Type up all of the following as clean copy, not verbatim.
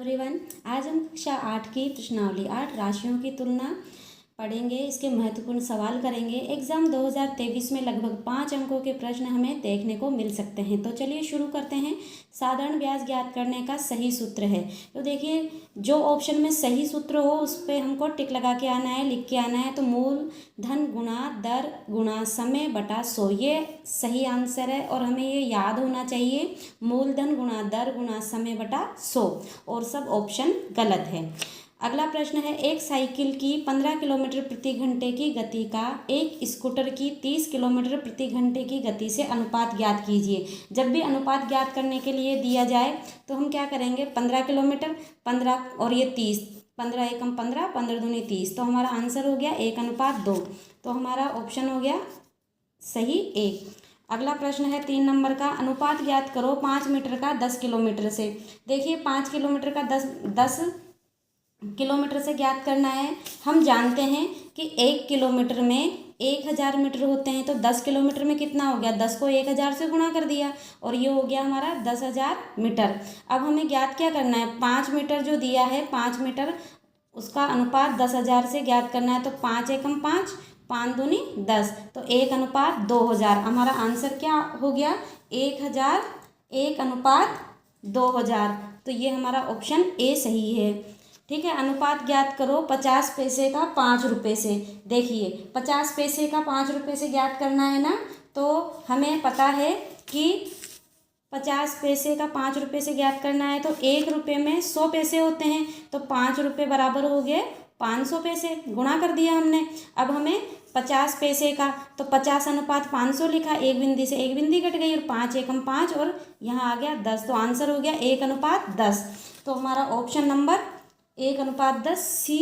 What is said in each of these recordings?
Everyone, आज हम कक्षा 8 की प्रश्नावली 8 राशियों की तुलना पढ़ेंगे। इसके महत्वपूर्ण सवाल करेंगे। एग्जाम 2023 में लगभग 5 अंकों के प्रश्न हमें देखने को मिल सकते हैं। तो चलिए शुरू करते हैं। साधारण ब्याज ज्ञात करने का सही सूत्र है। तो देखिए, जो ऑप्शन में सही सूत्र हो उस पर हमको टिक लगा के आना है, लिख के आना है। तो मूल धन गुणा दर गुणा समय बटा 100, ये सही आंसर है और हमें ये याद होना चाहिए। मूलधन गुणा दर गुणा समय बटा 100 और सब ऑप्शन गलत है। अगला प्रश्न है, एक साइकिल की 15 किलोमीटर प्रति घंटे की गति का एक स्कूटर की 30 किलोमीटर प्रति घंटे की गति से अनुपात ज्ञात कीजिए। जब भी अनुपात ज्ञात करने के लिए दिया जाए तो हम क्या करेंगे, 15 किलोमीटर 15 और ये 30, 15 एकम 15, 15 दूनी 30, तो हमारा आंसर हो गया 1:2। तो हमारा ऑप्शन हो गया सही 1। अगला प्रश्न है 3 नंबर का, अनुपात ज्ञात करो 5 मीटर का 10 किलोमीटर से। देखिए, 5 किलोमीटर का 10 किलोमीटर से ज्ञात करना है। हम जानते हैं कि 1 किलोमीटर में 1000 मीटर होते हैं। तो 10 किलोमीटर में कितना हो गया, 10 को 1000 से गुणा कर दिया और ये हो गया हमारा 10,000 मीटर। अब हमें ज्ञात क्या करना है, 5 मीटर जो दिया है, 5 मीटर उसका अनुपात 10,000 से ज्ञात करना है। तो 5 एकम 5, 5 दूनी 10, तो 1:2000। हमारा आंसर क्या हो गया, 1000 1:2000। तो ये हमारा ऑप्शन ए सही है। ठीक है। अनुपात ज्ञात करो 50 पैसे का 5 रुपये से। देखिए, 50 पैसे का 5 रुपये से ज्ञात करना है ना, तो हमें पता है कि 50 पैसे का 5 रुपये से ज्ञात करना है तो 1 रुपये में 100 पैसे होते हैं। तो 5 रुपये बराबर हो गए 500 पैसे, गुणा कर दिया हमने। अब हमें 50 पैसे का, तो 50:500 लिखा, एक बिंदी से एक बिंदी कट गई और 5 एकम 5 और यहाँ आ गया 10। तो आंसर हो गया 1:10। तो हमारा ऑप्शन नंबर 1:10 सी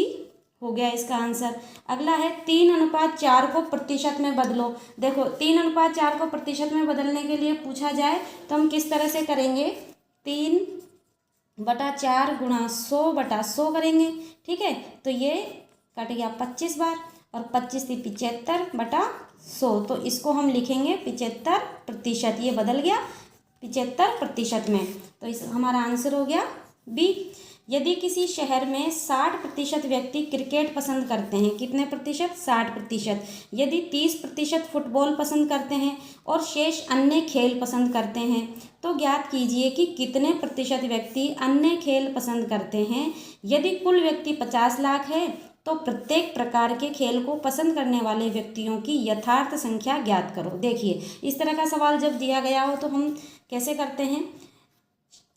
हो गया इसका आंसर। अगला है 3:4 को प्रतिशत में बदलो। देखो, 3:4 को प्रतिशत में बदलने के लिए पूछा जाए तो हम किस तरह से करेंगे, 3/4 गुणा 100/100 करेंगे। ठीक है, तो ये कट गया 25 बार और 25 थी 75/100, तो इसको हम लिखेंगे 75%। ये बदल गया 75% में, तो इस हमारा आंसर हो गया बी। यदि किसी शहर में 60% व्यक्ति क्रिकेट पसंद करते हैं, कितने प्रतिशत, 60%। यदि 30% फुटबॉल पसंद करते हैं और शेष अन्य खेल पसंद करते हैं, तो ज्ञात कीजिए कि कितने प्रतिशत व्यक्ति अन्य खेल पसंद करते हैं। यदि कुल व्यक्ति 50 लाख है तो प्रत्येक प्रकार के खेल को पसंद करने वाले व्यक्तियों की यथार्थ संख्या ज्ञात करो। देखिए, इस तरह का सवाल जब दिया गया हो तो हम कैसे करते हैं,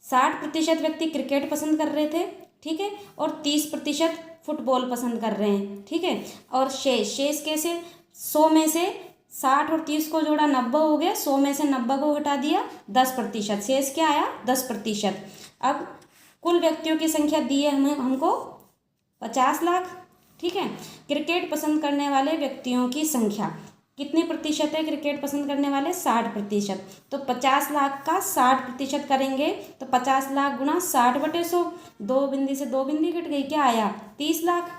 60% व्यक्ति क्रिकेट पसंद कर रहे थे, ठीक है, और 30% फुटबॉल पसंद कर रहे हैं, ठीक है, और शेष कैसे, 100 में से 60 और 30 को जोड़ा 90 हो गया, 100 में से 90 को हटा दिया 10%, शेष क्या आया 10%। अब कुल व्यक्तियों की संख्या दी है हमको 50 लाख, ठीक है। क्रिकेट पसंद करने वाले व्यक्तियों की संख्या कितने प्रतिशत है, क्रिकेट पसंद करने वाले 60%। तो 50 लाख का 60% करेंगे तो 50 लाख गुणा 60/100, 2 बिंदी से 2 बिंदी कट गई, क्या आया 30 लाख,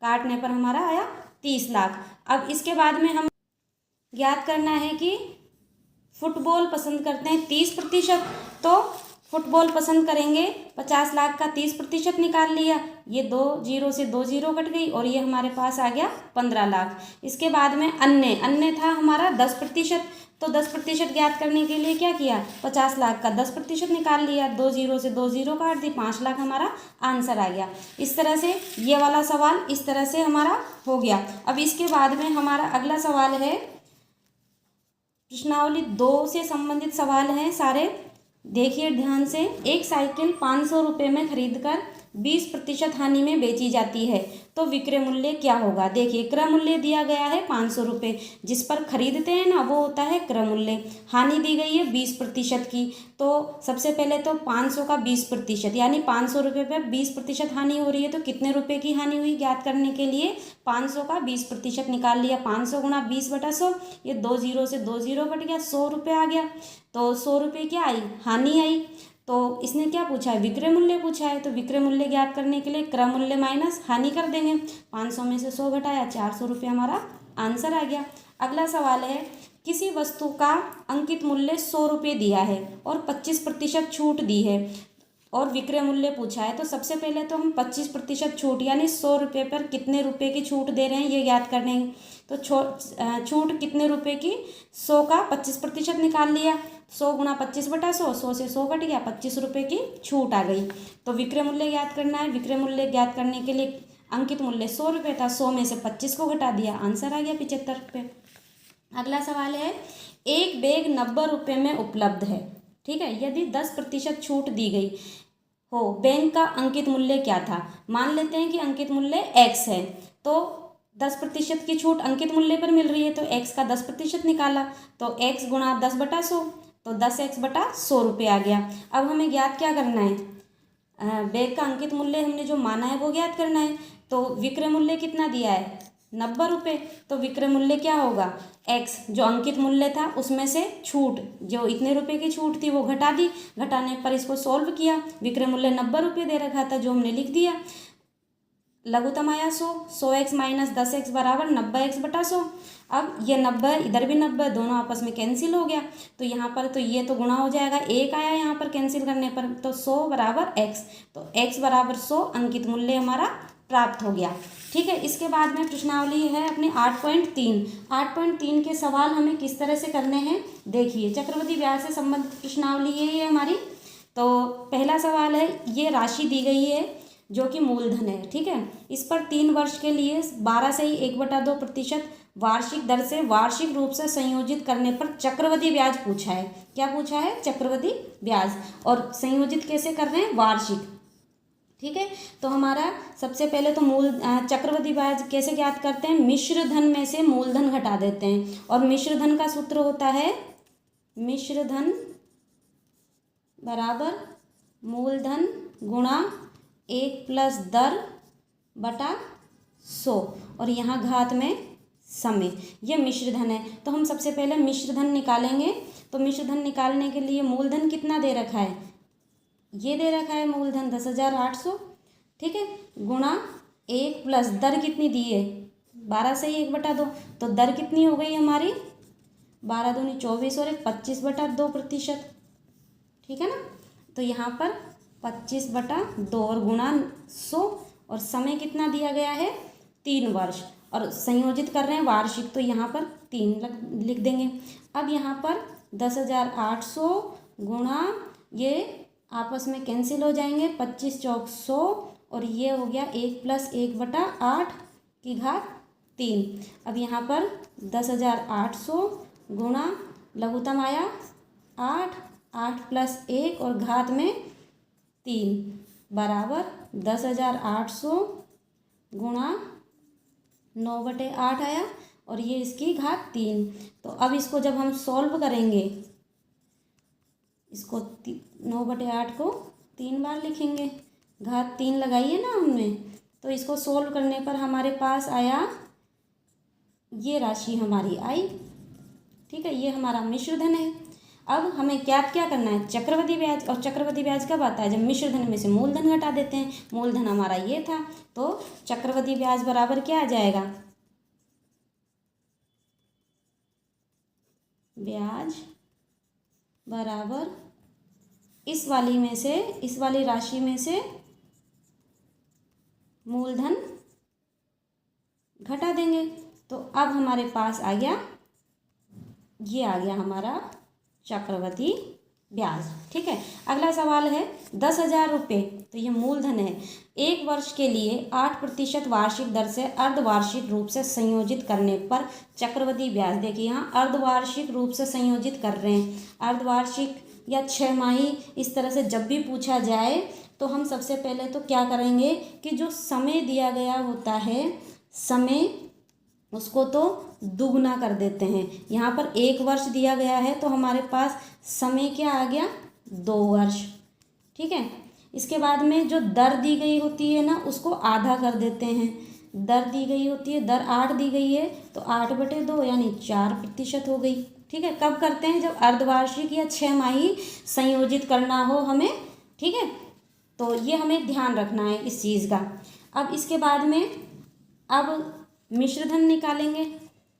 काटने पर हमारा आया 30 लाख। अब इसके बाद में हम ज्ञात करना है कि फुटबॉल पसंद करते हैं 30%, तो फुटबॉल पसंद करेंगे, 50 लाख का 30% निकाल लिया, ये 2 जीरो से 2 जीरो कट गई और ये हमारे पास आ गया 15 लाख। इसके बाद में अन्य था हमारा 10%, तो 10% ज्ञात करने के लिए क्या किया, 50 लाख का 10% निकाल लिया, 2 जीरो से 2 जीरो काट दी, 5 लाख हमारा आंसर आ गया। इस तरह से ये वाला सवाल इस तरह से हमारा हो गया। अब इसके बाद में हमारा अगला सवाल है, प्रश्नावली 2 से संबंधित सवाल हैं सारे, देखिए ध्यान से। एक साइकिल 500 रुपये में खरीदकर 20% हानि में बेची जाती है तो विक्रय मूल्य क्या होगा। देखिए, क्रय मूल्य दिया गया है 500 रुपये, जिस पर खरीदते हैं ना वो होता है क्रय मूल्य। हानि दी गई है 20% की, तो सबसे पहले तो 500 का 20%, यानी 500 रुपये पर 20% हानि हो रही है, तो कितने रुपए की हानि हुई ज्ञात करने के लिए 500 का 20% निकाल लिया, 500 गुणा 20/100, ये 2 जीरो से 2 जीरो कट गया, 100 रुपये आ गया। तो 100 रुपये क्या आई, हानि आई। तो इसने क्या पूछा है, विक्रय मूल्य पूछा है, तो विक्रय मूल्य ज्ञात करने के लिए क्रय मूल्य माइनस हानि कर देंगे, 500 में से 100 घटाया, 400 रुपये हमारा आंसर आ गया। अगला सवाल है, किसी वस्तु का अंकित मूल्य 100 रुपये दिया है और 25% छूट दी है, और विक्रय मूल्य पूछा है। तो सबसे पहले तो हम 25% छूट यानी 100 रुपये पर कितने रुपए की छूट दे रहे हैं ये ज्ञात करने हैं। तो छूट कितने रुपए की, 100 का 25% निकाल लिया, 100 गुणा 25/100, 100 से 100 कट गया, 25 रुपये की छूट आ गई। तो विक्रय मूल्य ज्ञात करना है। विक्रय मूल्य ज्ञात करने के लिए अंकित मूल्य 100 रुपये था, 100 में से 25 को घटा दिया, आंसर आ गया 75 रुपये। अगला सवाल है, एक बैग 90 रुपये में उपलब्ध है, ठीक है, यदि 10% छूट दी गई हो, बैंक का अंकित मूल्य क्या था। मान लेते हैं कि अंकित मूल्य x है, तो 10% की छूट अंकित मूल्य पर मिल रही है, तो x का 10% निकाला, तो x गुणा 10/100, तो 10x/100 रुपये आ गया। अब हमें ज्ञात क्या करना है, बैग का अंकित मूल्य हमने जो माना है वो ज्ञात करना है। तो विक्रय मूल्य कितना दिया है, 90 रुपये, तो विक्रय मूल्य क्या होगा, x जो अंकित मूल्य था उसमें से छूट, जो इतने रुपए की छूट थी वो घटा दी, घटाने पर इसको सॉल्व किया, विक्रय मूल्य 90 रुपये दे रखा था जो हमने लिख दिया। लघुत्तम आया 100, 100x माइनस 10x बराबर 90x/100। अब ये 90 इधर भी 90, दोनों आपस में कैंसिल हो गया, तो यहाँ पर तो ये तो गुणा हो जाएगा, एक आया यहाँ पर कैंसिल करने पर, तो 100 बराबर x, तो x बराबर 100 अंकित मूल्य हमारा प्राप्त हो गया। ठीक है, इसके बाद में प्रश्नावली है अपने 8.3। 8.3 के सवाल हमें किस तरह से करने हैं देखिए, चक्रवृद्धि ब्याज से संबंधित प्रश्नावली ये है हमारी। तो पहला सवाल है, ये राशि दी गई है जो कि मूलधन है, ठीक है, इस पर 3 वर्ष के लिए 12 से ही 1/2% वार्षिक दर से वार्षिक रूप से संयोजित करने पर चक्रवृद्धि ब्याज पूछा है। क्या पूछा है, चक्रवृद्धि ब्याज, और संयोजित कैसे कर रहे हैं, वार्षिक। ठीक है, तो हमारा सबसे पहले तो चक्रवृद्धि ब्याज कैसे ज्ञात करते हैं, मिश्र धन में से मूलधन घटा देते हैं, और मिश्र धन का सूत्र होता है मिश्र धन बराबर मूलधन गुणा 1 प्लस दर बटा 100, और यहाँ घात में समय, ये मिश्र धन है। तो हम सबसे पहले मिश्र धन निकालेंगे। तो मिश्र धन निकालने के लिए मूलधन कितना दे रखा है, ये दे रखा है मूलधन 10,800, ठीक है, गुणा 1 प्लस दर कितनी दी है, 12 से ही 1/2, तो दर कितनी हो गई हमारी 12 दूनी 24 और 25/2%, ठीक है ना। तो यहाँ पर 25/2 और गुणा 100, और समय कितना दिया गया है 3 वर्ष, और संयोजित कर रहे हैं वार्षिक, तो यहाँ पर 3 लिख देंगे। अब यहाँ पर 10,800 गुणा, ये आपस में कैंसिल हो जाएंगे, 25 चौक 100, और ये हो गया 1 प्लस 1/8 की घात 3। अब यहाँ पर 10,800 गुणा लघुत्तम आया 8, 8 प्लस 1 और घात में 3 बराबर 10,800 गुणा 9/8 आया, और ये इसकी घात 3। तो अब इसको जब हम सॉल्व करेंगे, इसको 9/8 को 3 बार लिखेंगे, घात 3 लगाइए ना हमने, तो इसको सोल्व करने पर हमारे पास आया, ये राशि हमारी आई, ठीक है, ये हमारा मिश्र धन है। अब हमें क्या करना है, चक्रवृद्धि ब्याज, और चक्रवृद्धि ब्याज कब आता है, जब मिश्र धन में से मूलधन घटा देते हैं। मूलधन हमारा ये था, तो चक्रवृद्धि ब्याज बराबर क्या आ जाएगा, ब्याज बराबर इस वाली राशि में से मूलधन घटा देंगे। तो अब हमारे पास आ गया, ये आ गया हमारा चक्रवृद्धि ब्याज, ठीक है। अगला सवाल है 10,000 रुपये, तो ये मूलधन है, 1 वर्ष के लिए 8% वार्षिक दर से अर्धवार्षिक रूप से संयोजित करने पर चक्रवृद्धि ब्याज। देखिए यहाँ अर्धवार्षिक रूप से संयोजित कर रहे हैं, अर्धवार्षिक या 6 माही, इस तरह से जब भी पूछा जाए तो हम सबसे पहले तो क्या करेंगे कि जो समय दिया गया होता है, समय उसको तो दुगना कर देते हैं। यहाँ पर 1 वर्ष दिया गया है, तो हमारे पास समय क्या आ गया 2 वर्ष, ठीक है। इसके बाद में जो दर दी गई होती है ना, उसको आधा कर देते हैं। दर दी गई होती है, दर 8 दी गई है, तो 8/2 यानी 4% हो गई, ठीक है। कब करते हैं, जब अर्धवार्षिक या 6 माही संयोजित करना हो हमें, ठीक है। तो ये हमें ध्यान रखना है इस चीज़ का। अब इसके बाद में अब मिश्रधन निकालेंगे।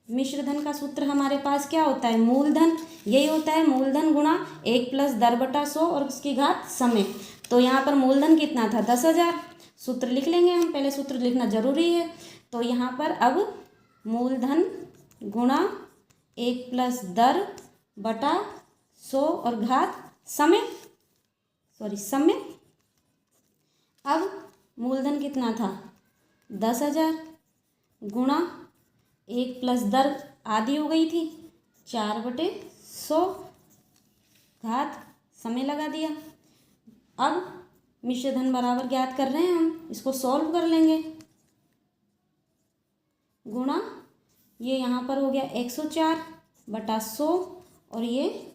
मिश्रधन का सूत्र हमारे पास क्या होता है, मूलधन, यही होता है मूलधन गुणा 1 प्लस दर बटा 100 और उसकी घात समय। तो यहाँ पर मूलधन कितना था 10,000। सूत्र लिख लेंगे हम, पहले सूत्र लिखना ज़रूरी है। तो यहाँ पर अब मूलधन गुणा 1 + दर बटा 100 और घात समय अब मूलधन कितना था 10,000 गुणा 1 + दर आधी हो गई थी 4/100 घात समय लगा दिया। अब मिश्र धन बराबर ज्ञात कर रहे हैं हम, इसको सॉल्व कर लेंगे। गुणा ये यहाँ पर हो गया 104/100 और ये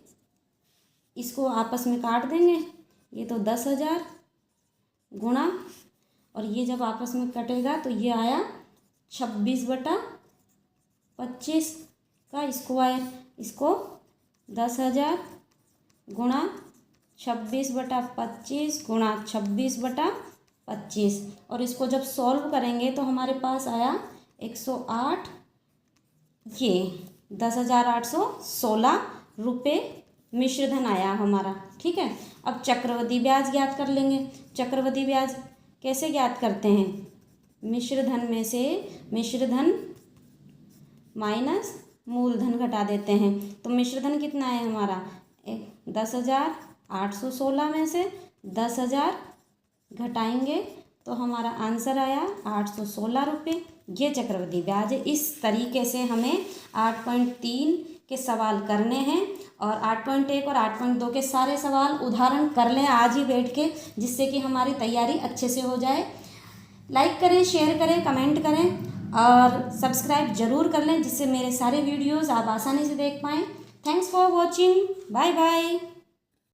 इसको आपस में काट देंगे, ये तो 10,000 गुणा और ये जब आपस में कटेगा तो ये आया 26/25 का स्क्वायर। इसको 10,000 गुणा 26/25 गुणा 26/25 और इसको जब सॉल्व करेंगे तो हमारे पास आया 108, ये 10,816 रुपये मिश्र धन आया हमारा। ठीक है, अब चक्रवृद्धि ब्याज ज्ञात कर लेंगे। चक्रवृद्धि ब्याज कैसे ज्ञात करते हैं? मिश्र धन में से मिश्र धन माइनस मूलधन घटा देते हैं। तो मिश्र धन कितना है हमारा 10,816 में से 10,000 घटाएंगे तो हमारा आंसर आया 816 रुपये। ये चक्रवृद्धि ब्याज है। इस तरीके से हमें 8.3 के सवाल करने हैं और 8.1 और 8.2 के सारे सवाल उदाहरण कर लें आज ही बैठ के, जिससे कि हमारी तैयारी अच्छे से हो जाए। लाइक करें, शेयर करें, कमेंट करें और सब्सक्राइब ज़रूर कर लें, जिससे मेरे सारे वीडियोज़ आप आसानी से देख पाएँ। Thanks for watching, bye bye.